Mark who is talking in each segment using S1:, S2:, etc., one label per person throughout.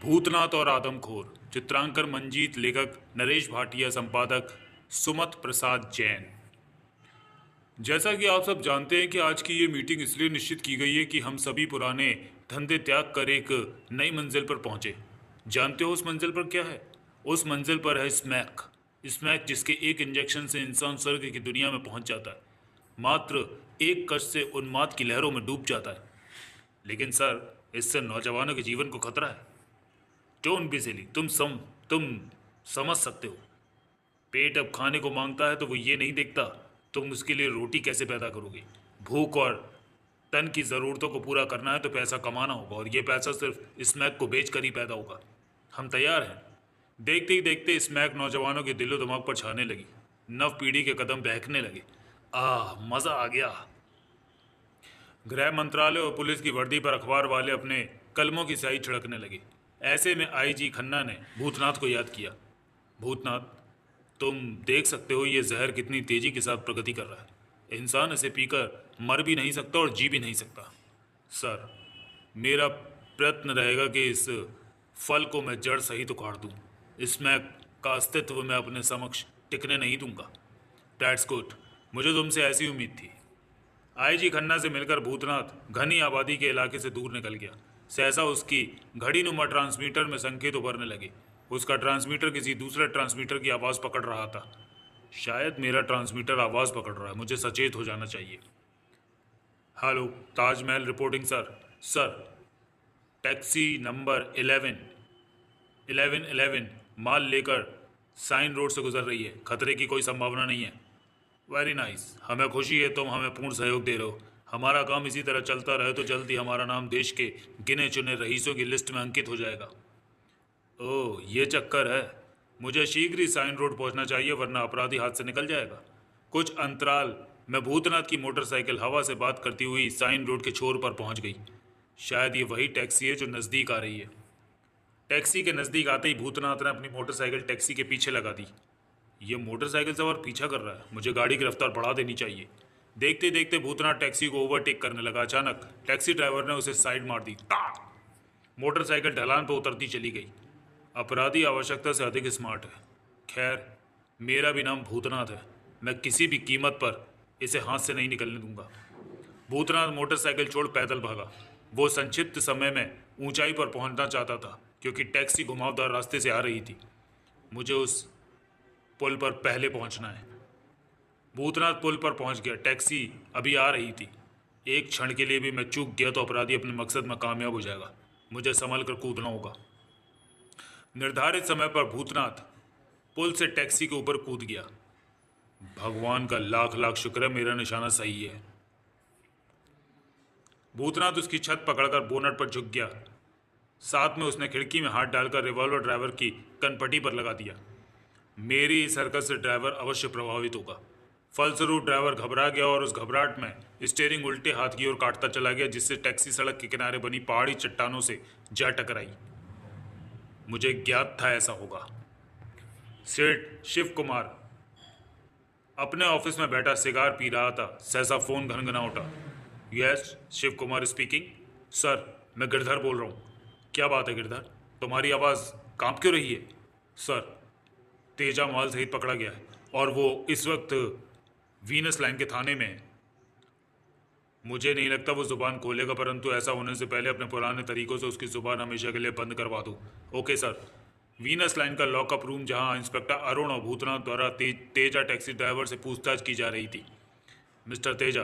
S1: भूतनाथ और आदमखोर। चित्रांकन मंजीत। लेखक नरेश भाटिया। संपादक सुमत प्रसाद जैन। जैसा कि आप सब जानते हैं कि आज की ये मीटिंग इसलिए निश्चित की गई है कि हम सभी पुराने धंधे त्याग कर एक नई मंजिल पर पहुंचे। जानते हो उस मंजिल पर क्या है? उस मंजिल पर है स्मैक। स्मैक जिसके एक इंजेक्शन से इंसान स्वर्ग की दुनिया में पहुंच जाता है, मात्र एक कश से उन्माद की लहरों में डूब जाता है। लेकिन सर, इससे नौजवानों के जीवन को खतरा है। Don't be silly. तुम समझ सकते हो। पेट अब खाने को मांगता है तो वो ये नहीं देखता तुम उसके लिए रोटी कैसे पैदा करोगे। भूख और तन की ज़रूरतों को पूरा करना है तो पैसा कमाना होगा, और ये पैसा सिर्फ स्मैक को बेच कर ही पैदा होगा। हम तैयार हैं। देखते ही देखते स्मैक नौजवानों के दिलो दिमाग पर छाने लगी। नव पीढ़ी के कदम बहकने लगे। मज़ा आ गया। गृह मंत्रालय और पुलिस की वर्दी पर अखबार वाले अपने कलमों की स्याही छिड़कने लगे। ऐसे में आईजी खन्ना ने भूतनाथ को याद किया। भूतनाथ, तुम देख सकते हो ये जहर कितनी तेजी के साथ प्रगति कर रहा है। इंसान इसे पीकर मर भी नहीं सकता और जी भी नहीं सकता। सर, मेरा प्रयत्न रहेगा कि इस फल को मैं जड़ सहित उखाड़ दूं। इसमें का अस्तित्व मैं अपने समक्ष टिकने नहीं दूंगा। That's good. मुझे तुमसे ऐसी उम्मीद थी। आईजी खन्ना से मिलकर भूतनाथ घनी आबादी के इलाके से दूर निकल गया। सहसा उसकी घड़ी नुमा ट्रांसमीटर में संकेत उभरने लगे। उसका ट्रांसमीटर किसी दूसरे ट्रांसमीटर की आवाज़ पकड़ रहा था। शायद मेरा ट्रांसमीटर आवाज़ पकड़ रहा है, मुझे सचेत हो जाना चाहिए। Hello, Taj Mahal reporting sir. Sir, taxi number 1111 माल लेकर साइन रोड से गुजर रही है। खतरे की कोई संभावना नहीं है। Very nice. हमें खुशी है तुम हमें पूर्ण सहयोग दे रहे हो। हमारा काम इसी तरह चलता रहे तो जल्द ही हमारा नाम देश के गिने चुने रईसों की लिस्ट में अंकित हो जाएगा। ओह, ये चक्कर है। मुझे शीघ्र ही साइन रोड पहुंचना चाहिए, वरना अपराधी हाथ से निकल जाएगा। कुछ अंतराल में भूतनाथ की मोटरसाइकिल हवा से बात करती हुई साइन रोड के छोर पर पहुंच गई। शायद ये वही टैक्सी है जो नज़दीक आ रही है। टैक्सी के नज़दीक आते ही भूतनाथ ने अपनी मोटरसाइकिल टैक्सी के पीछे लगा दी। ये मोटरसाइकिल सवार पीछा कर रहा है, मुझे गाड़ी की रफ्तार बढ़ा देनी चाहिए। देखते देखते भूतनाथ टैक्सी को ओवरटेक करने लगा। अचानक टैक्सी ड्राइवर ने उसे साइड मार दी। मोटरसाइकिल ढलान पर उतरती चली गई। अपराधी आवश्यकता से अधिक स्मार्ट है। खैर, मेरा भी नाम भूतनाथ है। मैं किसी भी कीमत पर इसे हाथ से नहीं निकलने दूंगा। भूतनाथ मोटरसाइकिल छोड़ पैदल भागा। वो संक्षिप्त समय में ऊंचाई पर पहुंचना चाहता था, क्योंकि टैक्सी घुमावदार रास्ते से आ रही थी। मुझे उस पुल पर पहले पहुंचना है। भूतनाथ पुल पर पहुंच गया। टैक्सी अभी आ रही थी। एक क्षण के लिए भी मैं चूक गया तो अपराधी अपने मकसद में कामयाब हो जाएगा। मुझे संभल कर कूदना होगा। निर्धारित समय पर भूतनाथ पुल से टैक्सी के ऊपर कूद गया। भगवान का लाख लाख शुक्र है मेरा निशाना सही है। भूतनाथ उसकी छत पकड़कर बोनट पर झुक गया। साथ में उसने खिड़की में हाथ डालकर रिवॉल्वर ड्राइवर की कनपट्टी पर लगा दिया। मेरी इस हरकत से ड्राइवर अवश्य प्रभावित होगा। फलस्वरूप ड्राइवर घबरा गया और उस घबराहट में स्टीयरिंग उल्टे हाथ की ओर काटता चला गया, जिससे टैक्सी सड़क के किनारे बनी पहाड़ी चट्टानों से जा टकराई। मुझे ज्ञात था ऐसा होगा। सेठ शिव कुमार अपने ऑफिस में बैठा सिगार पी रहा था। सहसा फोन घनघना उठा। Yes, Shiv Kumar speaking. Sir, मैं गिरधर बोल रहा हूँ। क्या बात है गिरधर, तुम्हारी आवाज़ कांप क्यों रही है? सर, तेजा माल सहित पकड़ा गया है और वो इस वक्त वीनस लाइन के थाने में है। मुझे नहीं लगता वो ज़ुबान खोलेगा, परंतु ऐसा होने से पहले अपने पुराने तरीकों से उसकी ज़ुबान हमेशा के लिए बंद करवा दो। Okay sir. वीनस लाइन का लॉकअप रूम, जहां इंस्पेक्टर अरुण और भूतनाथ द्वारा तेजा टैक्सी ड्राइवर से पूछताछ की जा रही थी। मिस्टर तेजा,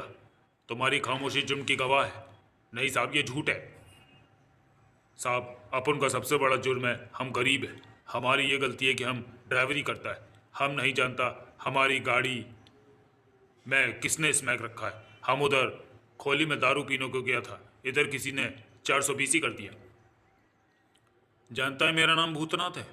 S1: तुम्हारी खामोशी जुर्म की गवाह है। नहीं साहब, ये झूठ है। साहब, अपन का सबसे बड़ा जुर्म है हम गरीब हैं। हमारी ये गलती है कि हम ड्राइवरी करता है। हम नहीं जानता हमारी गाड़ी में किसने स्मैक रखा है। हम उधर खोली में दारू पीने को गया था, इधर किसी ने 420 कर दिया। जानता है मेरा नाम भूतनाथ है।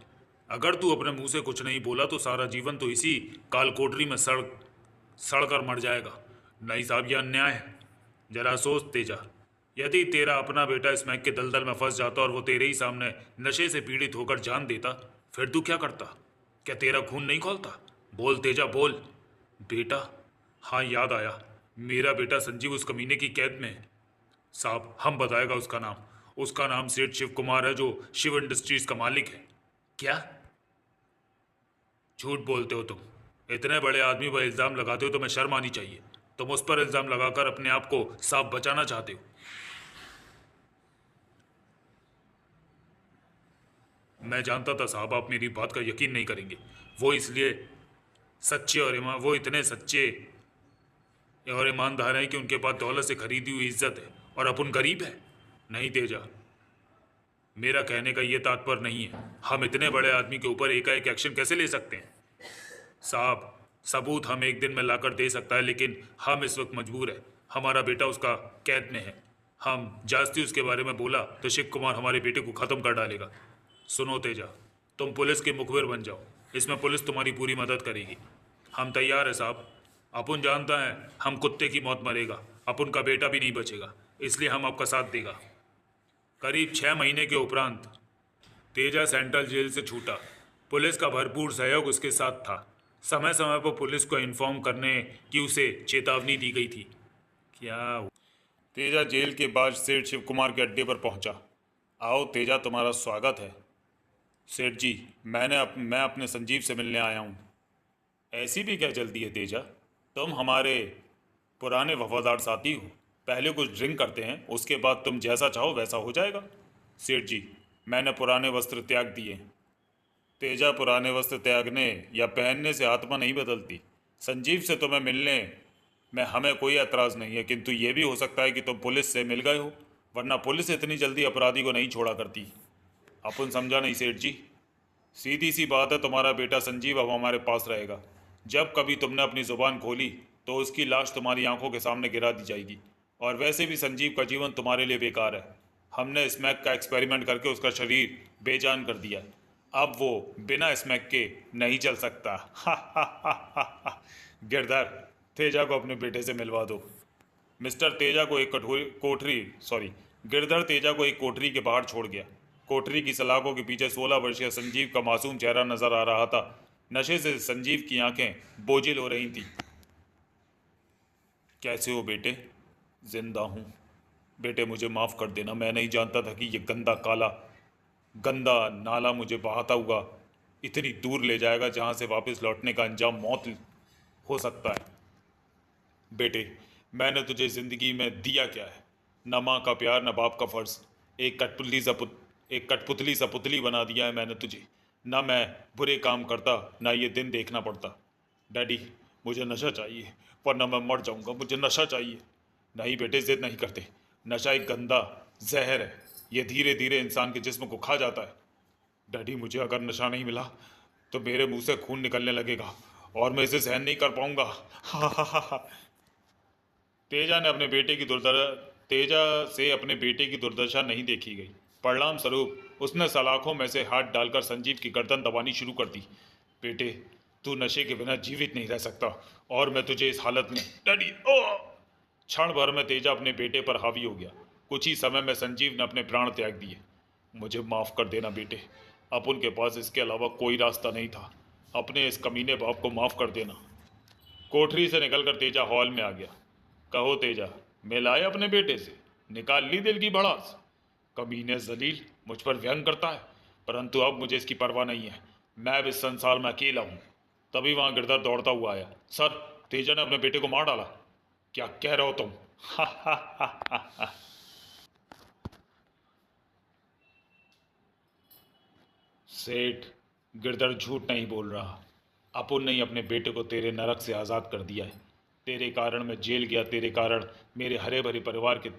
S1: अगर तू अपने मुंह से कुछ नहीं बोला तो सारा जीवन तो इसी कालकोठरी में सड़ कर मर जाएगा। नहीं साहब, यह अन्याय है। जरा सोच तेजा, यदि तेरा अपना बेटा स्मैक के दलदल में फंस जाता और वो तेरे ही सामने नशे से पीड़ित होकर जान देता, फिर तू क्या करता? क्या तेरा खून नहीं खौलता? बोल तेजा, बोल। बेटा? हाँ, याद आया। मेरा बेटा संजीव उस कमीने की कैद में है। साहब, हम बताएगा उसका नाम। उसका नाम सेठ शिव कुमार है, जो शिव इंडस्ट्रीज का मालिक है। क्या झूठ बोलते हो तुम? इतने बड़े आदमी पर इल्जाम लगाते हो, तुम्हें शर्म आनी चाहिए। तुम उस पर इल्जाम लगाकर अपने आप को साफ बचाना चाहते हो। मैं जानता था साहब आप मेरी बात का यकीन नहीं करेंगे। वो इसलिए सच्चे और वो इतने सच्चे और ईमानदार हैं कि उनके पास दौलत से खरीदी हुई इज्जत है, और अपन गरीब है। नहीं तेजा, मेरा कहने का ये तात्पर्य नहीं है। हम इतने बड़े आदमी के ऊपर एकाएक एक्शन कैसे ले सकते हैं साहब? सबूत हम एक दिन में लाकर दे सकता है, लेकिन हम इस वक्त मजबूर है। हमारा बेटा उसका कैद में है। हम जास्ती उसके बारे में बोला तो शिव कुमार हमारे बेटे को ख़त्म कर डालेगा। सुनो तेजा, तुम पुलिस के मुखबिर बन जाओ, इसमें पुलिस तुम्हारी पूरी मदद करेगी। हम तैयार है साहब। अपन जानता है हम कुत्ते की मौत मरेगा, अपन का बेटा भी नहीं बचेगा, इसलिए हम आपका साथ देगा। करीब 6 महीने के उपरांत तेजा सेंट्रल जेल से छूटा। पुलिस का भरपूर सहयोग उसके साथ था। समय समय पर पुलिस को इन्फॉर्म करने की उसे चेतावनी दी गई थी। क्या तेजा जेल के बाद सेठ शिव कुमार के अड्डे पर पहुंचा। आओ तेजा, तुम्हारा स्वागत है। सेठ जी, मैं अपने संजीव से मिलने आया हूँ। ऐसी भी क्या जल्दी है तेजा? तुम हमारे पुराने वफादार साथी हो। पहले कुछ ड्रिंक करते हैं, उसके बाद तुम जैसा चाहो वैसा हो जाएगा। सेठ जी, मैंने पुराने वस्त्र त्याग दिए। तेजा, पुराने वस्त्र त्यागने या पहनने से आत्मा नहीं बदलती। संजीव से तुम्हें मिलने में हमें कोई एतराज़ नहीं है, किंतु ये भी हो सकता है कि तुम पुलिस से मिल गए हो, वरना पुलिस इतनी जल्दी अपराधी को नहीं छोड़ा करती। अपन समझा नहीं सेठ जी। सीधी सी बात है, तुम्हारा बेटा संजीव अब हमारे पास रहेगा। जब कभी तुमने अपनी ज़ुबान खोली तो उसकी लाश तुम्हारी आंखों के सामने गिरा दी जाएगी। और वैसे भी संजीव का जीवन तुम्हारे लिए बेकार है। हमने स्मैक का एक्सपेरिमेंट करके उसका शरीर बेजान कर दिया। अब वो बिना स्मैक के नहीं चल सकता। गिरधर, तेजा को अपने बेटे से मिलवा दो। मिस्टर तेजा को एक गिरधर तेजा को एक कोठरी के बाहर छोड़ गया। कोठरी की सलाखों के पीछे 16 वर्षीय संजीव का मासूम चेहरा नजर आ रहा था। नशे से संजीव की आंखें बोझिल हो रही थीं। कैसे हो बेटे? जिंदा हूँ बेटे, मुझे माफ़ कर देना। मैं नहीं जानता था कि ये गंदा नाला मुझे बहाता हुआ इतनी दूर ले जाएगा, जहाँ से वापस लौटने का अंजाम मौत हो सकता है। बेटे, मैंने तुझे ज़िंदगी में दिया क्या है? न माँ का प्यार, न बाप का फ़र्ज़। एक कठपुतली सा पुतली बना दिया है मैंने तुझे। न मैं बुरे काम करता, न ये दिन देखना पड़ता। डैडी, मुझे नशा चाहिए, वरना मैं मर जाऊंगा। मुझे नशा चाहिए। नहीं बेटे, जिद नहीं करते। नशा एक गंदा जहर है। ये धीरे धीरे इंसान के जिस्म को खा जाता है। डैडी, मुझे अगर नशा नहीं मिला तो मेरे मुंह से खून निकलने लगेगा और मैं इसे सहन नहीं कर पाऊंगा। हा हा हा हा। तेजा ने अपने बेटे की दुर्दशा तेजा से अपने बेटे की दुर्दशा नहीं देखी गई। परिणाम स्वरूप उसने सलाखों में से हाथ डालकर संजीव की गर्दन दबानी शुरू कर दी। बेटे, तू नशे के बिना जीवित नहीं रह सकता, और मैं तुझे इस हालत में। डैडी, ओ! क्षण भर में तेजा अपने बेटे पर हावी हो गया। कुछ ही समय में संजीव ने अपने प्राण त्याग दिए। मुझे माफ़ कर देना बेटे, अब उनके पास इसके अलावा कोई रास्ता नहीं था। अपने इस कमीने बाप को माफ़ कर देना। कोठरी से निकलकर तेजा हॉल में आ गया। कहो तेजा, मिल आए अपने बेटे से? निकाल ली दिल की भड़ास? कमीने जलील मुझ पर व्यंग करता है, परंतु अब मुझे इसकी परवाह नहीं है। मैं अब इस संसार में अकेला हूँ। तभी वहां गिरधर दौड़ता हुआ आया। सर, तेजा ने अपने बेटे को मार डाला। क्या कह रहे हो तुम? हा हा हा हा हा। सेठ, गिरधर झूठ नहीं बोल रहा। अपुन ने ही अपने बेटे को तेरे नरक से आज़ाद कर दिया है। तेरे कारण मैं जेल गया, तेरे कारण मेरे हरे भरे परिवार के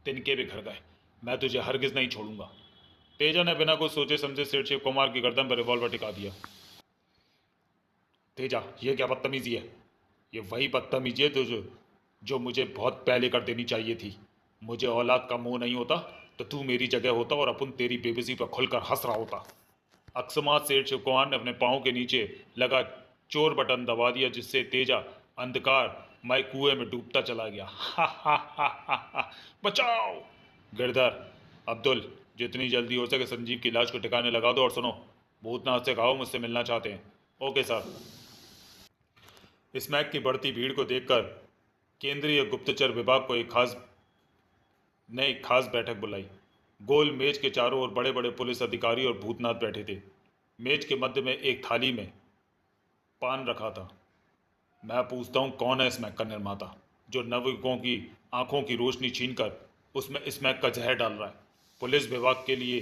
S1: तिनके बिखर गए। मैं तुझे हरगिज नहीं छोड़ूंगा। तेजा ने बिना कुछ सोचे समझे सेठ शिव कुमार की गर्दन पर रिवॉल्वर टिका दिया। तेजा, ये क्या बदतमीजी है? ये वही बदतमीजी है जो मुझे बहुत पहले कर देनी चाहिए थी। मुझे औलाद का मोह नहीं होता तो तू मेरी जगह होता और अपन तेरी बेबसी पर खुलकर हंस रहा होता। अकस्मात सेठ शिव कुमार ने अपने पाँव के नीचे लगा चोर बटन दबा दिया, जिससे तेजा अंधकार मय कुएं में डूबता चला गया। हा हा हा हा हा। बचाओ! गिरधर, अब्दुल, जितनी जल्दी हो सके संजीव की लाश को ठिकाने लगा दो, और सुनो, भूतनाथ से कहो मुझसे मिलना चाहते हैं। Okay sir. स्मैक की बढ़ती भीड़ को देखकर केंद्रीय गुप्तचर विभाग को एक खास बैठक बुलाई। गोल मेज के चारों ओर बड़े बड़े पुलिस अधिकारी और भूतनाथ बैठे थे। मेज के मध्य में एक थाली में पान रखा था। मैं पूछता हूँ, कौन है स्मैक का निर्माता जो नवयुवकों की आंखों की रोशनी छीनकर उसमें स्मैक का जहर डाल रहा है? पुलिस विभाग के लिए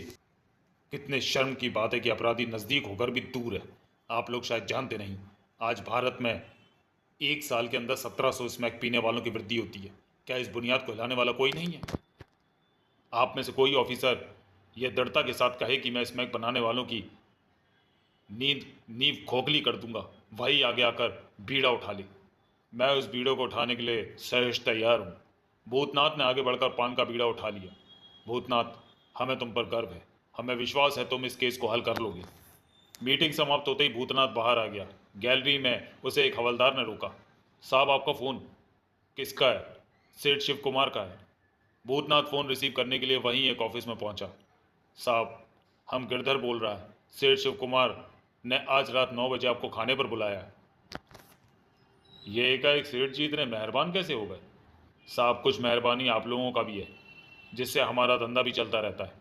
S1: कितने शर्म की बात है कि अपराधी नज़दीक होकर भी दूर है। आप लोग शायद जानते नहीं, आज भारत में एक साल के अंदर 1700 स्मैक पीने वालों की वृद्धि होती है। क्या इस बुनियाद को हिलाने वाला कोई नहीं है? आप में से कोई ऑफिसर यह दृढ़ता के साथ कहे कि मैं स्मैक बनाने वालों की नींव खोखली कर दूंगा, वही आगे आकर बीड़ा उठा ले। मैं उस बीड़े को उठाने के लिए सहर्ष तैयार हूँ। भूतनाथ ने आगे बढ़कर पान का बीड़ा उठा लिया। भूतनाथ, हमें तुम पर गर्व है, हमें विश्वास है तुम इस केस को हल कर लोगे। मीटिंग समाप्त होते ही भूतनाथ बाहर आ गया। गैलरी में उसे एक हवलदार ने रोका। साहब, आपका फ़ोन। किसका है? सेठ शिव कुमार का है। भूतनाथ फ़ोन रिसीव करने के लिए वहीं एक ऑफिस में पहुंचा। साहब, हम गिरधर बोल रहा है। सेठ शिव कुमार ने आज रात 9 बजे आपको खाने पर बुलाया है। ये एकाएक सेठ जी इतने मेहरबान कैसे हो गए? साहब, कुछ मेहरबानी आप लोगों का भी है, जिससे हमारा धंधा भी चलता रहता है।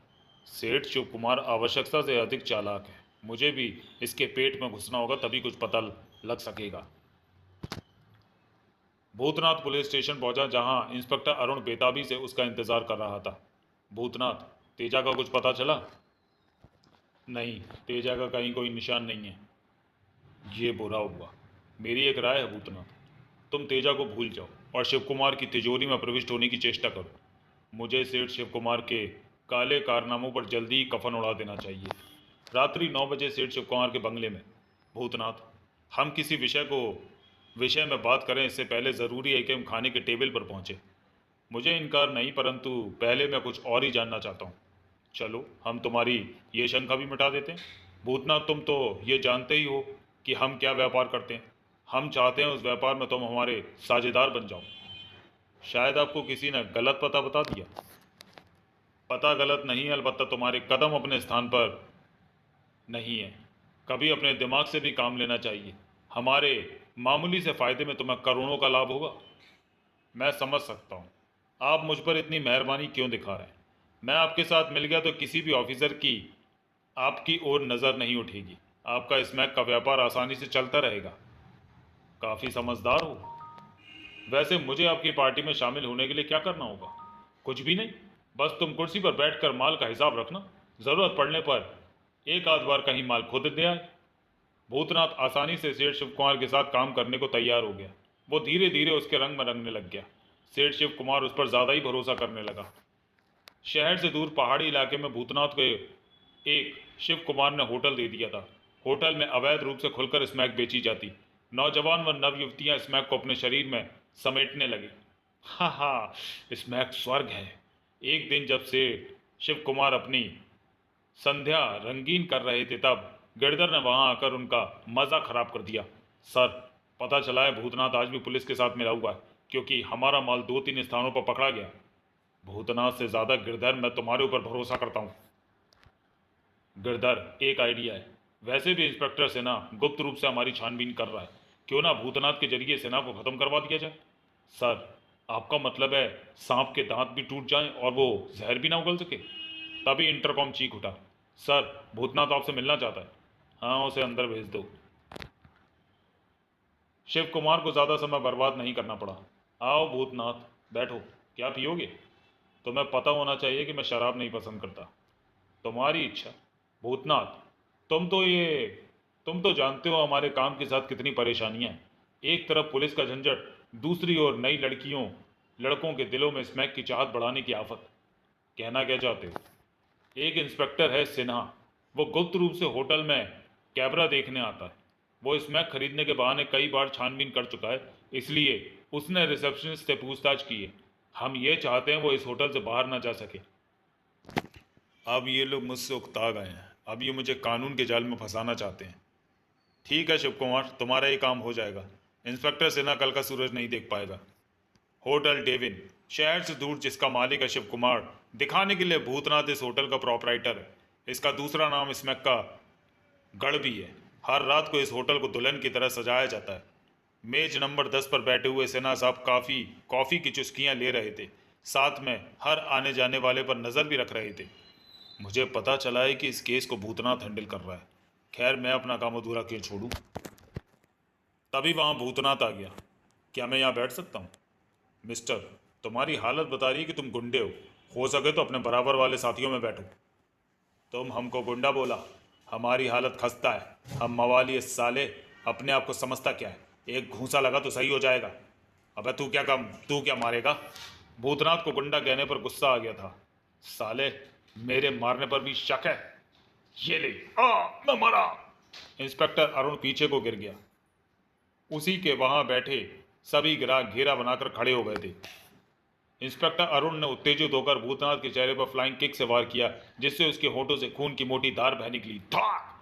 S1: सेठ शिव कुमार आवश्यकता से अधिक चालाक है। मुझे भी इसके पेट में घुसना होगा, तभी कुछ पता लग सकेगा। भूतनाथ पुलिस स्टेशन पहुंचा, जहां इंस्पेक्टर अरुण बेताबी से उसका इंतजार कर रहा था। भूतनाथ, तेजा का कुछ पता चला? नहीं, तेजा का कहीं कोई निशान नहीं है। ये बुरा हुआ। मेरी एक राय है भूतनाथ, तुम तेजा को भूल जाओ और शिव कुमार की तिजोरी में प्रविष्ट होने की चेष्टा करो। मुझे सेठ शिव कुमार के काले कारनामों पर जल्दी ही कफन उड़ा देना चाहिए। रात्रि 9 बजे सेठ शिव कुमार के बंगले में। भूतनाथ, हम किसी विषय में बात करें इससे पहले ज़रूरी है कि हम खाने के टेबल पर पहुँचे। मुझे इनकार नहीं, परंतु पहले मैं कुछ और ही जानना चाहता हूँ। चलो, हम तुम्हारी ये शंका भी मिटा देते हैं। भूतनाथ, तुम तो ये जानते ही हो कि हम क्या व्यापार करते हैं। हम चाहते हैं उस व्यापार में तुम हमारे साझेदार बन जाओ। शायद आपको किसी ने गलत पता बता दिया। पता गलत नहीं, अलबत्ता तुम्हारे कदम अपने स्थान पर नहीं है। कभी अपने दिमाग से भी काम लेना चाहिए। हमारे मामूली से फ़ायदे में तुम्हें करोड़ों का लाभ होगा। मैं समझ सकता हूँ आप मुझ पर इतनी मेहरबानी क्यों दिखा रहे हैं। मैं आपके साथ मिल गया तो किसी भी ऑफिसर की आपकी ओर नज़र नहीं उठेगी। आपका स्मैक का व्यापार आसानी से चलता रहेगा। काफ़ी समझदार हो। वैसे मुझे आपकी पार्टी में शामिल होने के लिए क्या करना होगा? कुछ भी नहीं, बस तुम कुर्सी पर बैठकर माल का हिसाब रखना। ज़रूरत पड़ने पर एक आध बार कहीं माल खुद दे आए। भूतनाथ आसानी से सेठ शिव कुमार के साथ काम करने को तैयार हो गया। वो धीरे धीरे उसके रंग में रंगने लग गया। सेठ शिव कुमार उस पर ज़्यादा ही भरोसा करने लगा। शहर से दूर पहाड़ी इलाके में भूतनाथ को एक शिव कुमार ने होटल दे दिया था। होटल में अवैध रूप से खुलकर स्मैक बेची जाती। नौजवान व नव युवतियाँ स्मैक को अपने शरीर में समेटने लगी। हाँ हाँ, स्मैक स्वर्ग है। एक दिन जब से शिव कुमार अपनी संध्या रंगीन कर रहे थे, तब गिरधर ने वहां आकर उनका मज़ा खराब कर दिया। सर, पता चला है भूतनाथ आज भी पुलिस के साथ मिला हुआ है, क्योंकि हमारा माल 2-3 स्थानों पर पकड़ा गया। भूतनाथ से ज़्यादा गिरधर, मैं तुम्हारे ऊपर भरोसा करता हूँ। गिरधर, एक आइडिया है। वैसे भी इंस्पेक्टर सेना गुप्त रूप से हमारी छानबीन कर रहा है। क्यों ना भूतनाथ के जरिए सेना को ख़त्म करवा दिया जाए। सर, आपका मतलब है सांप के दांत भी टूट जाएं और वो जहर भी ना उगल सके? तभी इंटरकॉम चीख उठा। सर, भूतनाथ आपसे मिलना चाहता है। हाँ, उसे अंदर भेज दो। शिव कुमार को ज़्यादा समय बर्बाद नहीं करना पड़ा। आओ भूतनाथ, बैठो। क्या पियोगे? तुम्हें पता होना चाहिए कि मैं शराब नहीं पसंद करता। तुम्हारी इच्छा। भूतनाथ, तुम तो जानते हो हमारे काम के साथ कितनी परेशानियां हैं। एक तरफ पुलिस का झंझट, दूसरी ओर नई लड़कों के दिलों में स्मैक की चाहत बढ़ाने की आफत। कहना क्या चाहते हो? एक इंस्पेक्टर है सिन्हा, वो गुप्त रूप से होटल में कैमरा देखने आता है। वो स्मैक खरीदने के बहाने कई बार छानबीन कर चुका है, इसलिए उसने रिसेप्शनिस्ट से पूछताछ की है। हम ये चाहते हैं वो इस होटल से बाहर ना जा सके। अब ये लोग मुझसे उकता गए हैं। अब ये मुझे कानून के जाल में फंसाना चाहते हैं। ठीक है शिव कुमार, तुम्हारा ये काम हो जाएगा। इंस्पेक्टर सिन्हा कल का सूरज नहीं देख पाएगा। होटल डेविन, शहर से दूर, जिसका मालिक है शिव कुमार, दिखाने के लिए भूतनाथ इस होटल का प्रोपराइटर है। इसका दूसरा नाम स्मैक का गढ़ भी है। हर रात को इस होटल को दुल्हन की तरह सजाया जाता है। मेज नंबर 10 पर बैठे हुए सिन्हा साहब कॉफ़ी की चुस्कियां ले रहे थे। साथ में हर आने जाने वाले पर नज़र भी रख रहे थे। मुझे पता चला है कि इस केस को भूतनाथ हैंडल कर रहा है। खैर, मैं अपना काम अधूरा क्यों छोड़ूं? तभी वहां भूतनाथ आ गया। क्या मैं यहाँ बैठ सकता हूँ? मिस्टर, तुम्हारी हालत बता रही है कि तुम गुंडे हो सके तो अपने बराबर वाले साथियों में बैठो। तुम हमको गुंडा बोला? हमारी हालत खस्ता है, हम मवाली साले। अपने आप को समझता क्या है? एक घूंसा लगा तो सही हो जाएगा। अबे तू क्या मारेगा? भूतनाथ को गुंडा कहने पर गुस्सा आ गया था। साले, मेरे मारने पर भी शक है? ये ले, मैं मरा। इंस्पेक्टर अरुण पीछे को गिर गया। उसी के वहां बैठे सभी ग्राहक घेरा बनाकर खड़े हो गए थे। इंस्पेक्टर अरुण ने उत्तेजित होकर भूतनाथ के चेहरे पर फ्लाइंग किक से वार किया, जिससे उसके होठों से खून की मोटी धार बह निकली। धाक!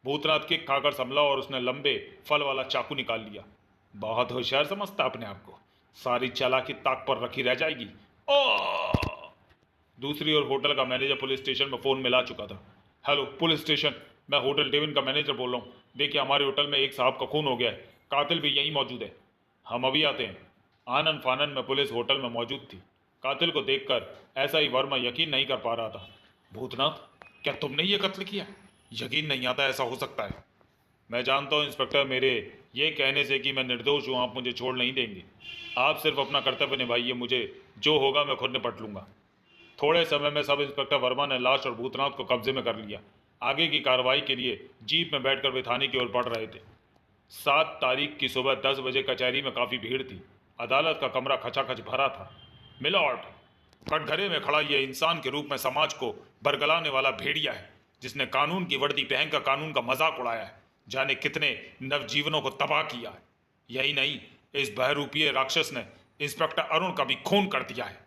S1: भूतनाथ किक खाकर संभला और उसने लंबे फल वाला चाकू निकाल लिया। बहुत होशियार समझता अपने आप को, सारी चालाकी ताक पर रखी रह जाएगी। ओ! दूसरी ओर होटल का मैनेजर पुलिस स्टेशन में फोन मिला चुका था। हेलो पुलिस स्टेशन, मैं होटल डेविन का मैनेजर बोल रहा हूँ। देखिए, हमारे होटल में एक साहब का खून हो गया है, कातिल भी यहीं मौजूद है। हम अभी आते हैं। आनन फानन में पुलिस होटल में मौजूद थी। कातिल को देखकर ऐसा ही वर्मा यकीन नहीं कर पा रहा था। भूतनाथ, क्या तुमने ये कत्ल किया? यकीन नहीं आता ऐसा हो सकता है। मैं जानता हूँ इंस्पेक्टर, मेरे ये कहने से कि मैं निर्दोष हूँ आप मुझे छोड़ नहीं देंगे। आप सिर्फ अपना कर्तव्य निभाइए, मुझे जो होगा मैं खुद निपट लूंगा। थोड़े समय में सब इंस्पेक्टर वर्मा ने लाश और भूतनाथ को कब्जे में कर लिया। आगे की कार्रवाई के लिए जीप में बैठकर वे थाने की ओर बढ़ रहे थे। 7 तारीख की सुबह 10 बजे कचहरी में काफ़ी भीड़ थी। अदालत का कमरा खचाखच भरा था। मिलॉर्ड, कटघरे में खड़ा यह इंसान के रूप में समाज को बरगलाने वाला भेड़िया है, जिसने कानून की वर्दी पहनकर कानून का मजाक उड़ाया है। जाने कितने नवजीवनों को तबाह किया है। यही नहीं, इस बहरूपीय राक्षस ने इंस्पेक्टर अरुण का भी खून कर दिया है।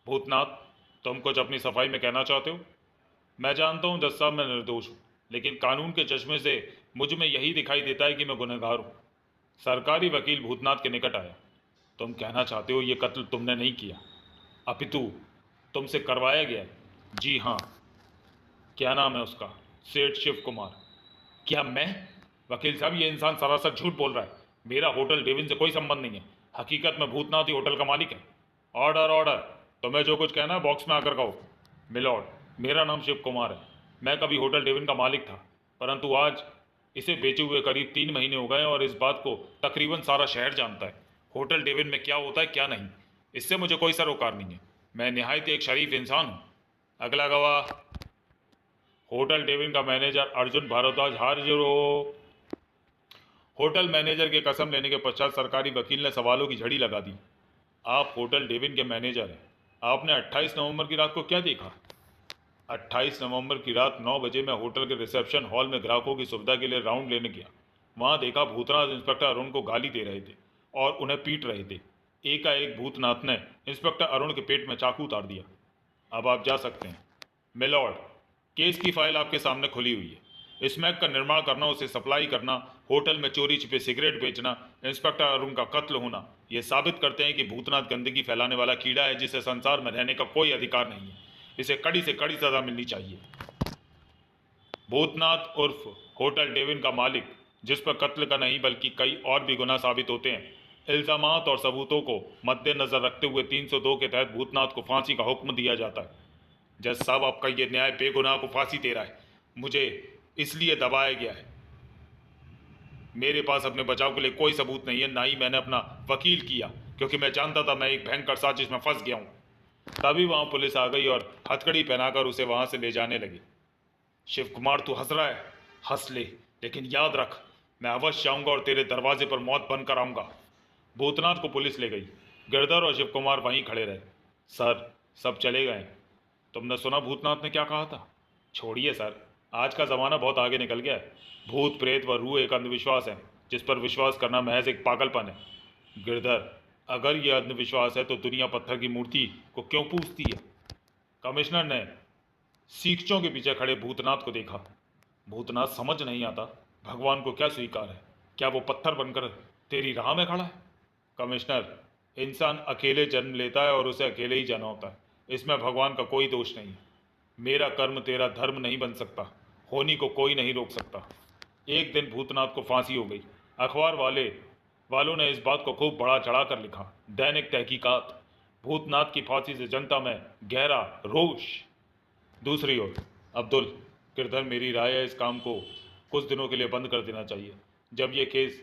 S1: भूतनाथ, तुम कुछ अपनी सफाई में कहना चाहते हो? मैं जानता हूं जज साहब, मैं निर्दोष हूं, लेकिन कानून के चश्मे से मुझ में यही दिखाई देता है कि मैं गुनहगार हूं। सरकारी वकील भूतनाथ के निकट आया। तुम कहना चाहते हो ये कत्ल तुमने नहीं किया, अपितु तुमसे करवाया गया है? जी हाँ। क्या नाम है उसका? सेठ शिव कुमार। क्या मैं? वकील साहब, ये इंसान सरासर झूठ बोल रहा है। मेरा होटल डेविन से कोई संबंध नहीं है। हकीकत में भूतनाथ ही होटल का मालिक है। Order order. तुम्हें जो कुछ कहना है बॉक्स में आकर कहो। मिलॉर्ड, मेरा नाम शिव कुमार है। मैं कभी होटल डेविन का मालिक था, परंतु आज इसे बेचे हुए करीब 3 महीने हो गए और इस बात को तकरीबन सारा शहर जानता है। होटल डेविन में क्या होता है क्या नहीं, इससे मुझे कोई सरोकार नहीं है। मैं निहायत एक शरीफ इंसान हूँ। अगला गवाह। होटल डेविन का मैनेजर अर्जुन भारद्वाज हाजिर हो। होटल मैनेजर के कसम लेने के पश्चात सरकारी वकील ने सवालों की झड़ी लगा दी। आप होटल डेविन के मैनेजर हैं। आपने 28 नवंबर की रात को क्या देखा? 28 नवंबर की रात 9 बजे मैं होटल के रिसेप्शन हॉल में ग्राहकों की सुविधा के लिए राउंड लेने गया। वहां देखा भूतनाथ इंस्पेक्टर अरुण को गाली दे रहे थे और उन्हें पीट रहे थे। एकाएक भूतनाथ ने इंस्पेक्टर अरुण के पेट में चाकू उतार दिया। अब आप जा सकते हैं। मिलॉर्ड, केस की फाइल आपके सामने खुली हुई है। स्मैक का निर्माण करना, उसे सप्लाई करना, होटल में चोरी छिपे सिगरेट बेचना, इंस्पेक्टर अरुण का कत्ल होना, ये साबित करते हैं कि भूतनाथ गंदगी फैलाने वाला कीड़ा है, जिसे संसार में रहने का कोई अधिकार नहीं है। इसे कड़ी से कड़ी सजा मिलनी चाहिए। भूतनाथ उर्फ होटल डेविन का मालिक, जिस पर कत्ल का नहीं बल्कि कई और भी गुनाह साबित होते हैं, इल्जामात और सबूतों को मद्देनजर रखते हुए 302 के तहत भूतनाथ को फांसी का हुक्म दिया जाता है। जज साहब, आपका ये न्याय बेगुनाह को फांसी दे रहा है। मुझे इसलिए दबाया गया है। मेरे पास अपने बचाव के लिए कोई सबूत नहीं है, ना ही मैंने अपना वकील किया, क्योंकि मैं जानता था मैं एक भयंकर साजिश में फंस गया हूं। तभी वहां पुलिस आ गई और हथकड़ी पहनाकर उसे वहां से ले जाने लगी। शिव कुमार, तू हंस रहा है? हंस ले, लेकिन याद रख, मैं अवश्य आऊंगा और तेरे दरवाजे पर मौत बनकर आऊंगा। भूतनाथ को पुलिस ले गई। गिरधर और शिव कुमार वहीं खड़े रहे। सर, सब चले गए। तुमने सुना भूतनाथ ने क्या कहा था? छोड़िए सर, आज का ज़माना बहुत आगे निकल गया है। भूत प्रेत व रूह एक अंधविश्वास है, जिस पर विश्वास करना महज एक पागलपन है। गिरधर, अगर यह अंधविश्वास है तो दुनिया पत्थर की मूर्ति को क्यों पूजती है? कमिश्नर ने सीखचों के पीछे खड़े भूतनाथ को देखा। भूतनाथ, समझ नहीं आता, भगवान को क्या स्वीकार है? क्या वो पत्थर बनकर तेरी राह में खड़ा है? कमिश्नर, इंसान अकेले जन्म लेता है और उसे अकेले ही जाना होता है। इसमें भगवान का कोई दोष नहीं है। मेरा कर्म तेरा धर्म नहीं बन सकता। होनी को कोई नहीं रोक सकता। एक दिन भूतनाथ को फांसी हो गई। अखबार वालों ने इस बात को खूब बढ़ा चढ़ा कर लिखा। दैनिक तहकीकात। भूतनाथ की फांसी से जनता में गहरा रोष। दूसरी ओर अब्दुल, गिरधर, मेरी राय है इस काम को कुछ दिनों के लिए बंद कर देना चाहिए। जब ये केस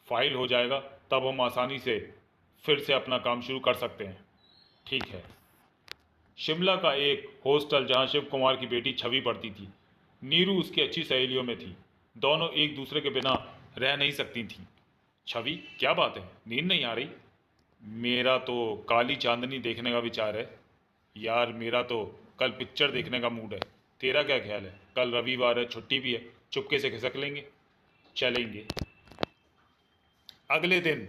S1: फाइल हो जाएगा तब हम आसानी से फिर से अपना काम शुरू कर सकते हैं। ठीक है। शिमला का एक हॉस्टल जहां शिव कुमार की बेटी छवि पढ़ती थी। नीरू उसकी अच्छी सहेलियों में थी। दोनों एक दूसरे के बिना रह नहीं सकती थीं। छवि, क्या बात है, नींद नहीं आ रही? मेरा तो काली चांदनी देखने का विचार है। यार, मेरा तो कल पिक्चर देखने का मूड है। तेरा क्या ख्याल है? कल रविवार है, छुट्टी भी है, चुपके से खिसक लेंगे। चलेंगे। अगले दिन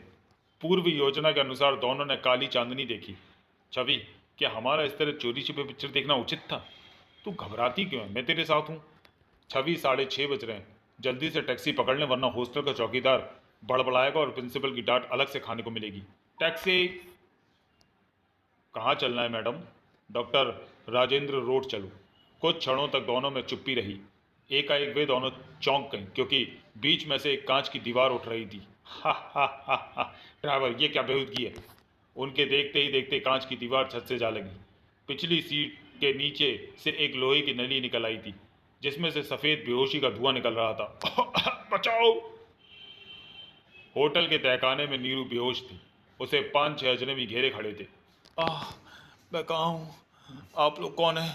S1: पूर्व योजना के अनुसार दोनों ने काली चांदनी देखी। छवि, क्या हमारा इस तरह चोरी छिपे पिक्चर देखना उचित था? तू घबराती क्यों है? मैं तेरे साथ हूँ। छवि, 6:30 बज रहे हैं, जल्दी से टैक्सी पकड़ लें वरना हॉस्टल का चौकीदार बड़बड़ाएगा और प्रिंसिपल की डांट अलग से खाने को मिलेगी। टैक्सी। कहाँ चलना है मैडम? डॉक्टर राजेंद्र रोड चलो। कुछ क्षणों तक दोनों में चुप्पी रही। एकाएक वे दोनों चौंक गईं क्योंकि बीच में से एक कांच की दीवार उठ रही थी। हा हा हा हा। ड्राइवर, ये क्या बेहूदगी है? उनके देखते ही देखते कांच की दीवार छत से जा लगी। पिछली सीट के नीचे से एक लोहे की नली निकल आई थी जिसमें से सफेद बेहोशी का धुआं निकल रहा था। बचाओ! होटल के तहखाने में नीरू बेहोश थी। उसे 5-6 अजनबी घेरे खड़े थे। आह, मैं कहाँ हूँ? आप लोग कौन है?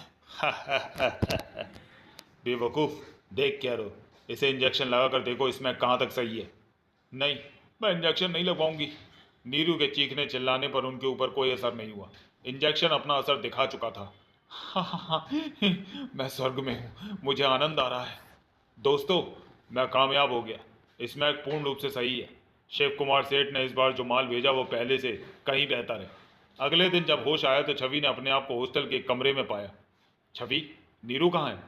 S1: बेवकूफ़, देख क्या रो। इसे इंजेक्शन लगा कर देखो इसमें कहाँ तक सही है। नहीं, मैं इंजेक्शन नहीं लगवाऊंगी। नीरू के चीखने चिल्लाने पर उनके ऊपर कोई असर नहीं हुआ। इंजेक्शन अपना असर दिखा चुका था। मैं स्वर्ग में हूँ, मुझे आनंद आ रहा है। दोस्तों, मैं कामयाब हो गया। इसमें पूर्ण रूप से सही है। शिव कुमार सेठ ने इस बार जो माल भेजा वो पहले से कहीं बेहतर है। अगले दिन जब होश आया तो छवि ने अपने आप को हॉस्टल के एक कमरे में पाया। छवि, नीरू कहाँ है?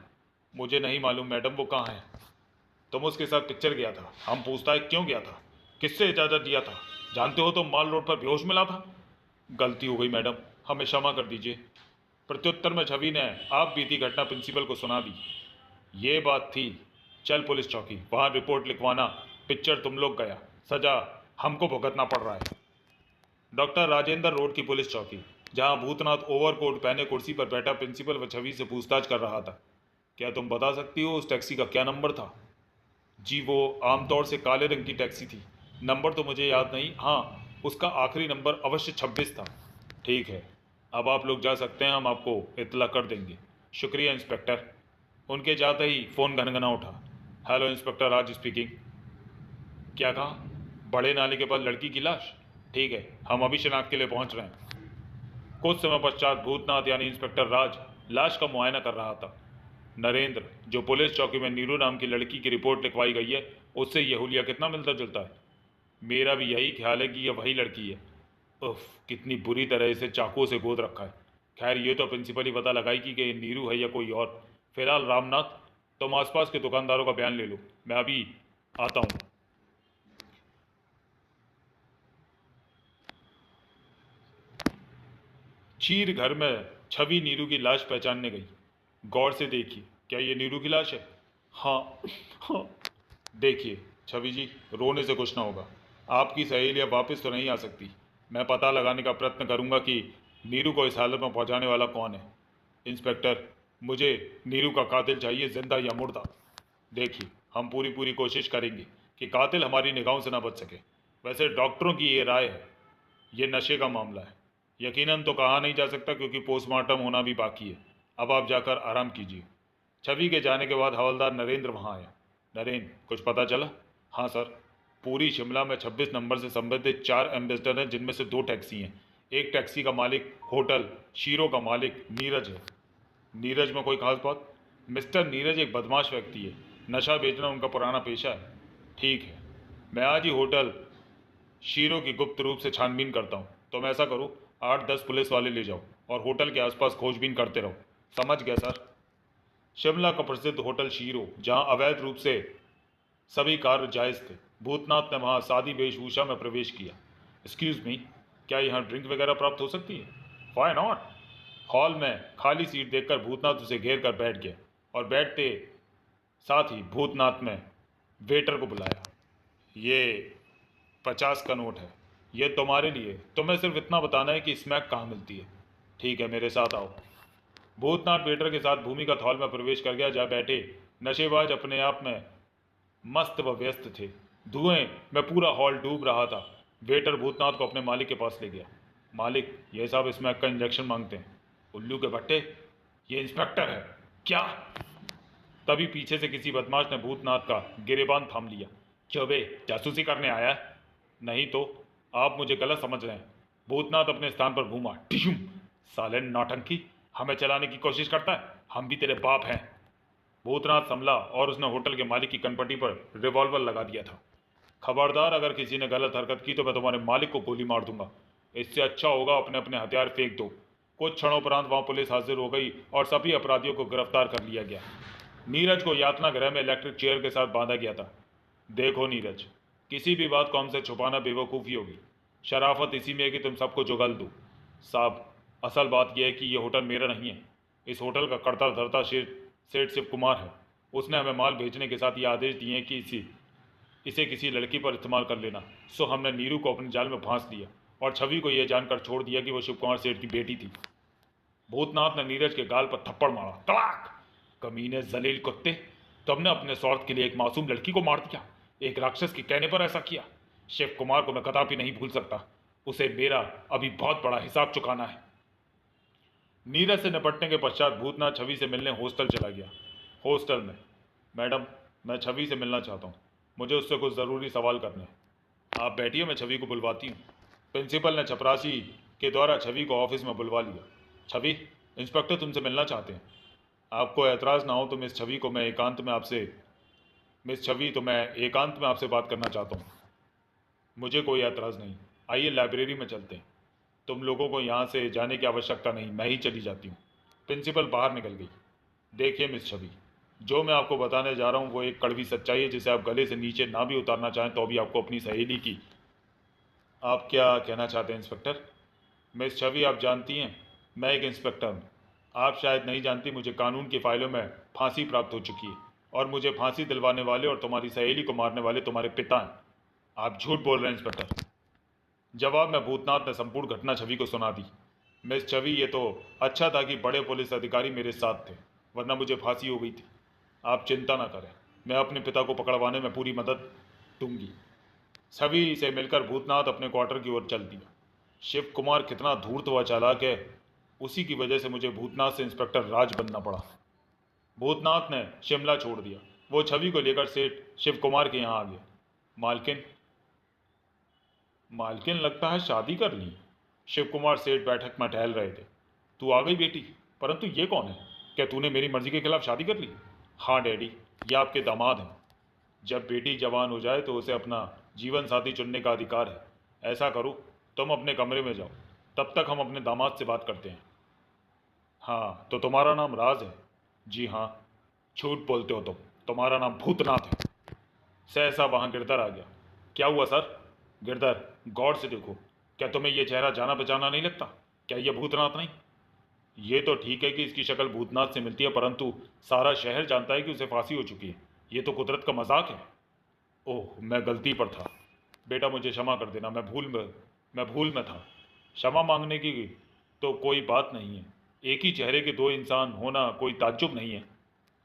S1: मुझे नहीं मालूम मैडम, वो कहाँ है? तुम उसके साथ पिक्चर गया था। हम पूछताछ क्यों गया था? किससे इजाज़त दिया था? जानते हो तुम माल रोड पर बेहोश मिला था। गलती हो गई मैडम, हमें क्षमा कर दीजिए। प्रत्युत्तर में छवि ने आप बीती घटना प्रिंसिपल को सुना दी। ये बात थी। चल पुलिस चौकी, वहाँ रिपोर्ट लिखवाना। पिक्चर तुम लोग गया, सजा हमको भुगतना पड़ रहा है। डॉक्टर राजेंद्र रोड की पुलिस चौकी, जहाँ भूतनाथ ओवरकोट पहने कुर्सी पर बैठा प्रिंसिपल व छवि से पूछताछ कर रहा था। क्या तुम बता सकती हो उस टैक्सी का क्या नंबर था? जी, वो आमतौर से काले रंग की टैक्सी थी। नंबर तो मुझे याद नहीं। हाँ, उसका आखिरी नंबर अवश्य 26 था। ठीक है, अब आप लोग जा सकते हैं, हम आपको इत्तला कर देंगे। शुक्रिया इंस्पेक्टर। उनके जाते ही फ़ोन घनघना उठा। हेलो, इंस्पेक्टर राज स्पीकिंग। क्या कहा? बड़े नाले के पास लड़की की लाश? ठीक है, हम अभी शिनाख्त के लिए पहुंच रहे हैं। कुछ समय पश्चात भूतनाथ यानी इंस्पेक्टर राज लाश का मुआयना कर रहा था। नरेंद्र, जो पुलिस चौकी में नीरू नाम की लड़की की रिपोर्ट लिखवाई गई है, उससे यह हुलिया कितना मिलता जुलता है? मेरा भी यही ख्याल है कि यह वही लड़की है। उफ, कितनी बुरी तरह इसे चाकुओं से गोद रखा है। खैर, ये तो प्रिंसिपल ही पता लगाएगी कि ये नीरू है या कोई और। फिलहाल रामनाथ, तुम आसपास के दुकानदारों का बयान ले लो, मैं अभी आता हूँ। चीर घर में छवि नीरू की लाश पहचानने गई। गौर से देखिए, क्या ये नीरू की लाश है? हाँ। हाँ। देखिए छवि जी, रोने से कुछ ना होगा। आपकी सहेलियाँ वापस तो नहीं आ सकती। मैं पता लगाने का प्रयत्न करूंगा कि नीरू को इस हालत में पहुंचाने वाला कौन है। इंस्पेक्टर, मुझे नीरू का कातिल चाहिए, जिंदा या मुर्दा। देखिए, हम पूरी पूरी कोशिश करेंगे कि कातिल हमारी निगाहों से ना बच सके। वैसे डॉक्टरों की ये राय है, ये नशे का मामला है। यकीनन तो कहा नहीं जा सकता क्योंकि पोस्टमार्टम होना भी बाकी है। अब आप जाकर आराम कीजिए। छवि के जाने के बाद हवलदार नरेंद्र वहाँ आया। नरेंद्र, कुछ पता चला? हाँ सर, पूरी शिमला में 26 नंबर से संबंधित 4 एम्बेसडर हैं जिनमें से 2 टैक्सी हैं। एक टैक्सी का मालिक होटल शीरो का मालिक नीरज है। नीरज में कोई खास बात? मिस्टर नीरज एक बदमाश व्यक्ति है। नशा बेचना उनका पुराना पेशा है। ठीक है, मैं आज ही होटल शीरो की गुप्त रूप से छानबीन करता हूँ। तुम ऐसा करो, 8-10 पुलिस वाले ले जाओ और होटल के आसपास खोजबीन करते रहो। समझ गया सर। शिमला का प्रसिद्ध होटल शीरो, जहाँ अवैध रूप से सभी कार्य जायज़ थे। भूतनाथ ने वहाँ सादी वेशभूषा में प्रवेश किया। एक्सक्यूज़ मी, क्या यहाँ ड्रिंक वगैरह प्राप्त हो सकती है? Why not. हॉल में खाली सीट देखकर भूतनाथ उसे घेर कर बैठ गया और बैठते साथ ही भूतनाथ ने वेटर को बुलाया। ये 50 का नोट है, ये तुम्हारे लिए। तुम्हें सिर्फ इतना बताना है कि स्मैक कहाँ मिलती है। ठीक है, मेरे साथ आओ। भूतनाथ वेटर के साथ भूमिगत हॉल में प्रवेश कर गया, जहाँ बैठे नशेबाज अपने आप में मस्त व व्यस्त थे। धुएं में पूरा हॉल डूब रहा था। वेटर भूतनाथ को अपने मालिक के पास ले गया। मालिक, ये साहब स्मैक का इंजेक्शन मांगते हैं। उल्लू के भट्टे, ये इंस्पेक्टर है क्या? तभी पीछे से किसी बदमाश ने भूतनाथ का गिरेबान थाम लिया। क्यों बे, जासूसी करने आया है? नहीं तो, आप मुझे गलत समझ रहे हैं। भूतनाथ अपने स्थान पर घूमा। टिशुम, साले नौटंकी, हमें चलाने की कोशिश करता है? हम भी तेरे बाप हैं। भूतनाथ संभला और उसने होटल के मालिक की कनपटी पर रिवॉल्वर लगा दिया था। खबरदार, अगर किसी ने गलत हरकत की तो मैं तुम्हारे मालिक को गोली मार दूंगा। इससे अच्छा होगा अपने अपने हथियार फेंक दो। कुछ क्षणों वहां पुलिस हाजिर हो गई और सभी अपराधियों को गिरफ्तार कर लिया गया। नीरज को यातना गृह में इलेक्ट्रिक चेयर के साथ बांधा गया था। देखो नीरज, किसी भी बात को हमसे छुपाना बेवकूफ़ी होगी। शराफत इसी में है कि तुम सबको जुगल दो। साहब, असल बात यह है कि यह होटल मेरा नहीं है। इस होटल का कर्ता धर्ता सेठ शिव कुमार है। उसने हमें माल भेजने के साथ ये आदेश दिए हैं कि इसे किसी लड़की पर इस्तेमाल कर लेना। सो हमने नीरू को अपने जाल में फांस लिया और छवि को यह जानकर छोड़ दिया कि वो शिव कुमार सेठ की बेटी थी। भूतनाथ ने नीरज के गाल पर थप्पड़ मारा। तड़ाक! कमीने जलील कुत्ते, तुमने अपने स्वार्थ के लिए एक मासूम लड़की को मार दिया। एक राक्षस के कहने पर ऐसा किया। शिव कुमार को मैं कदापि नहीं भूल सकता। उसे मेरा अभी बहुत बड़ा हिसाब चुकाना है। नीरज से निपटने के पश्चात भूतनाथ छवि से मिलने हॉस्टल चला गया। हॉस्टल में, मैडम, मैं छवि से मिलना चाहता हूँ। मुझे उससे कुछ ज़रूरी सवाल करने हैं। आप बैठिए, मैं छवि को बुलवाती हूँ। प्रिंसिपल ने चपरासी के द्वारा छवि को ऑफिस में बुलवा लिया। छवि, इंस्पेक्टर तुमसे मिलना चाहते हैं। आपको एतराज़ ना हो तो मिस छवि तो मैं एकांत में आपसे बात करना चाहता हूँ। मुझे कोई एतराज़ नहीं। आइए लाइब्रेरी में चलते हैं। तुम लोगों को यहाँ से जाने की आवश्यकता नहीं, मैं ही चली जाती हूँ। प्रिंसिपल बाहर निकल गई। देखिए मिस छवि, जो मैं आपको बताने जा रहा हूँ वो एक कड़वी सच्चाई है, जिसे आप गले से नीचे ना भी उतारना चाहें तो भी आपको अपनी सहेली की। आप क्या कहना चाहते हैं इंस्पेक्टर? मिस छवि, आप जानती हैं मैं एक इंस्पेक्टर हूँ। आप शायद नहीं जानती, मुझे कानून की फाइलों में फांसी प्राप्त हो चुकी है और मुझे फांसी दिलवाने वाले और तुम्हारी सहेली को मारने वाले तुम्हारे पिता हैं। आप झूठ बोल रहे हैं इंस्पेक्टर। जवाब में भूतनाथ ने संपूर्ण घटना छवि को सुना दी। मिस छवि, ये तो अच्छा था कि बड़े पुलिस अधिकारी मेरे साथ थे, वरना मुझे फांसी हो गई थी। आप चिंता ना करें, मैं अपने पिता को पकड़वाने में पूरी मदद दूंगी। छवि से मिलकर भूतनाथ अपने क्वार्टर की ओर चल दिया। शिव कुमार कितना धूर्त व चालाक है, उसी की वजह से मुझे भूतनाथ से इंस्पेक्टर राज बनना पड़ा। भूतनाथ ने शिमला छोड़ दिया। वो छवि को लेकर सेठ शिव कुमार के यहाँ आ गया। मालकिन, मालकिन लगता है शादी कर ली। शिव कुमार सेठ बैठक में टहल रहे थे। तू आ गई बेटी, परंतु ये कौन है? क्या तूने मेरी मर्जी के खिलाफ शादी कर ली? हाँ डैडी, ये आपके दामाद हैं। जब बेटी जवान हो जाए तो उसे अपना जीवन साथी चुनने का अधिकार है। ऐसा करो, तुम अपने कमरे में जाओ, तब तक हम अपने दामाद से बात करते हैं। हाँ, तो तुम्हारा नाम राज है? जी हाँ। झूठ बोलते हो तुम, तुम्हारा नाम भूतनाथ है। सहसा वहाँ गिरधर आ गया। क्या हुआ सर? गिरधर, गौर से देखो, क्या तुम्हें यह चेहरा जाना पहचाना नहीं लगता? क्या यह भूतनाथ नहीं? ये तो ठीक है कि इसकी शक्ल भूतनाथ से मिलती है, परंतु सारा शहर जानता है कि उसे फांसी हो चुकी है। ये तो कुदरत का मजाक है। ओह, मैं गलती पर था। बेटा मुझे क्षमा कर देना, मैं भूल में था। क्षमा मांगने की तो कोई बात नहीं है। एक ही चेहरे के दो इंसान होना कोई ताज्जुब नहीं है।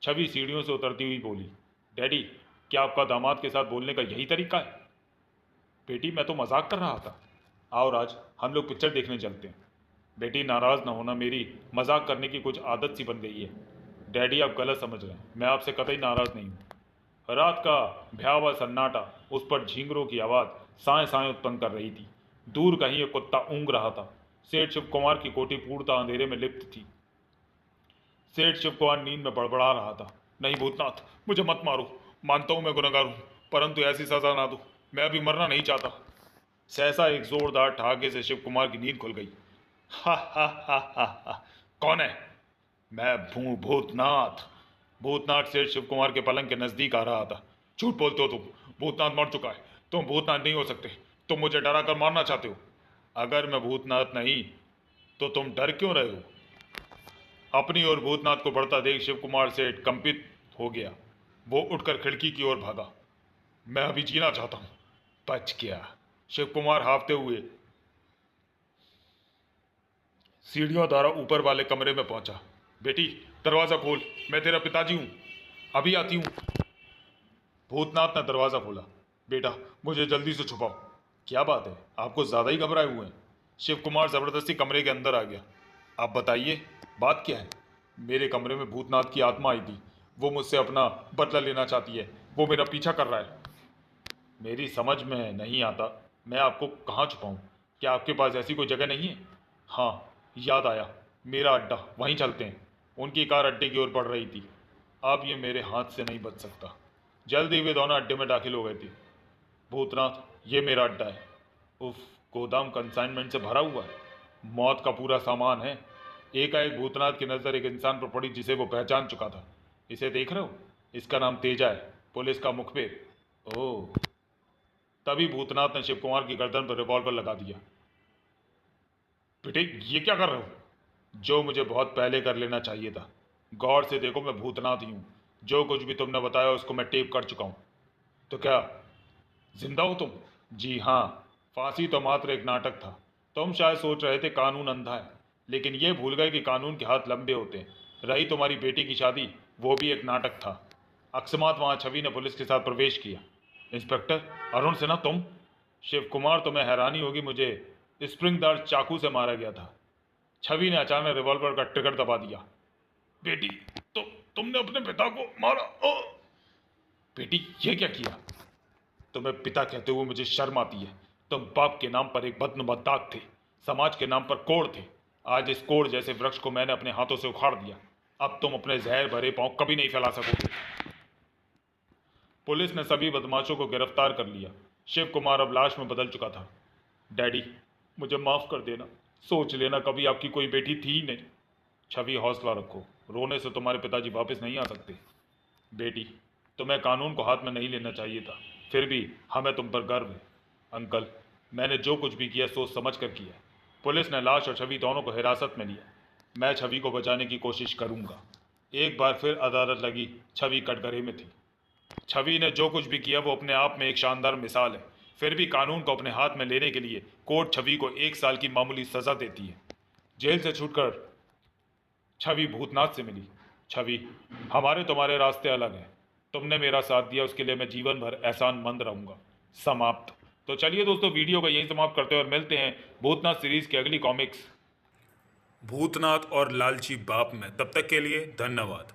S1: छवि सीढ़ियों से उतरती हुई बोली। डैडी, क्या आपका दामाद के साथ बोलने का यही तरीका है? बेटी, मैं तो मजाक कर रहा था। आओ राज, हम लोग पिक्चर देखने चलते हैं। बेटी नाराज़ ना होना, मेरी मजाक करने की कुछ आदत सी बन गई है। डैडी, आप गलत समझ रहे हैं, मैं आपसे कतई नाराज़ नहीं हूँ। रात का भयावह सन्नाटा, उस पर झींगरों की आवाज़ साए साए उत्पन्न कर रही थी। दूर कहीं एक कुत्ता ऊँग रहा था। सेठ शिव कुमार की कोठी पूर्णतः अंधेरे में लिप्त थी। सेठ शिव कुमार नींद में बड़बड़ा रहा था। नहीं भूतनाथ, मुझे मत मारो। मानता हूँ मैं गुनहगार हूँ, परंतु ऐसी सजा ना दो। मैं अभी मरना नहीं चाहता। सहसा एक जोरदार ठहाके से शिव कुमार की नींद खुल गई। हा हा हा हा हा। कौन है? मैं भूतनाथ। भूतनाथ सेठ शिव कुमार के पलंग के नजदीक आ रहा था। झूठ बोलते हो तुम, भूतनाथ मर चुका है। तुम भूतनाथ नहीं हो सकते। तुम मुझे डरा कर मारना चाहते हो। अगर मैं भूतनाथ नहीं तो तुम डर क्यों रहे हो? अपनी ओर भूतनाथ को बढ़ता देख शिव कुमार सेठ कंपित हो गया। वो उठकर खिड़की की ओर भागा। मैं अभी जीना चाहता हूं। बच गया। शिव कुमार हाफते हुए सीढ़ियों द्वारा ऊपर वाले कमरे में पहुंचा। बेटी दरवाजा खोल, मैं तेरा पिताजी हूँ, अभी आती हूँ। भूतनाथ ने दरवाजा खोला। बेटा मुझे जल्दी से छुपाओ। क्या बात है, आपको ज्यादा ही घबराए हुए हैं। शिव कुमार जबरदस्ती कमरे के अंदर आ गया। आप बताइए बात क्या है। मेरे कमरे में भूतनाथ की आत्मा आई थी, वो मुझसे अपना बदला लेना चाहती है, वो मेरा पीछा कर रहा है। मेरी समझ में नहीं आता, मैं आपको कहाँ छुपाऊं। क्या आपके पास ऐसी कोई जगह नहीं है? हाँ याद आया, मेरा अड्डा, वहीं चलते हैं। उनकी कार अड्डे की ओर बढ़ रही थी। अब ये मेरे हाथ से नहीं बच सकता। जल्द ही वे दोनों अड्डे में दाखिल हो गए थे। भूतनाथ ये मेरा अड्डा है। उफ, गोदाम कंसाइनमेंट से भरा हुआ है, मौत का पूरा सामान है। एकाएक भूतनाथ की नज़र एक इंसान पर पड़ी जिसे वो पहचान चुका था। इसे देख रहे हो, इसका नाम तेजा है, पुलिस का मुखबिर। ओह। तभी भूतनाथ ने शिव कुमार की गर्दन पर रिवॉल्वर लगा दिया। बेटे ये क्या कर रहे हो? जो मुझे बहुत पहले कर लेना चाहिए था। गौर से देखो, मैं भूतनाथ ही हूं। जो कुछ भी तुमने बताया उसको मैं टेप कर चुका हूं। तो क्या जिंदा हो तुम? जी हाँ, फांसी तो मात्र एक नाटक था। तुम शायद सोच रहे थे कानून अंधा है, लेकिन ये भूल गए कि कानून के हाथ लंबे होते हैं। रही तुम्हारी बेटी की शादी, वो भी एक नाटक था। अकस्मात वहां छवि ने पुलिस के साथ प्रवेश किया। इंस्पेक्टर अरुण सिन्हा तुम? शिव कुमार, तुम्हें हैरानी होगी, मुझे स्प्रिंगदार चाकू से मारा गया था। छवि ने अचानक रिवॉल्वर का ट्रिगर दबा दिया। बेटी तो तुमने अपने पिता को मारा? ओ! बेटी ये क्या किया? तुम्हें पिता कहते हुए मुझे शर्म आती है। तुम बाप के नाम पर एक बदनुमा दाग थे, समाज के नाम पर कोढ़ थे। आज इस कोढ़ जैसे वृक्ष को मैंने अपने हाथों से उखाड़ दिया। अब तुम अपने जहर भरे पांव कभी नहीं फैला सकोगे। पुलिस ने सभी बदमाशों को गिरफ्तार कर लिया। शिव कुमार अब लाश में बदल चुका था। डैडी मुझे माफ कर देना, सोच लेना कभी आपकी कोई बेटी थी ही नहीं। छवि हौसला रखो, रोने से तुम्हारे पिताजी वापस नहीं आ सकते। बेटी तुम्हें कानून को हाथ में नहीं लेना चाहिए था, फिर भी हमें तुम पर गर्व है। अंकल मैंने जो कुछ भी किया सोच समझ कर किया। पुलिस ने लाश और छवि दोनों को हिरासत में लिया। मैं छवि को बचाने की कोशिश करूंगा। एक बार फिर अदालत लगी। छवि कटघरे में थी। छवि ने जो कुछ भी किया वो अपने आप में एक शानदार मिसाल है। फिर भी कानून को अपने हाथ में लेने के लिए कोर्ट छवि को 1 साल की मामूली सजा देती है। जेल से छूटकर छवि भूतनाथ से मिली। छवि हमारे तुम्हारे रास्ते अलग हैं। तुमने मेरा साथ दिया, उसके लिए मैं जीवन भर एहसानमंद रहूंगा। समाप्त। तो चलिए दोस्तों, वीडियो को यहीं समाप्त करते हैं और मिलते हैं भूतनाथ सीरीज की अगली कॉमिक्स भूतनाथ और लालची बाप में। तब तक के लिए धन्यवाद।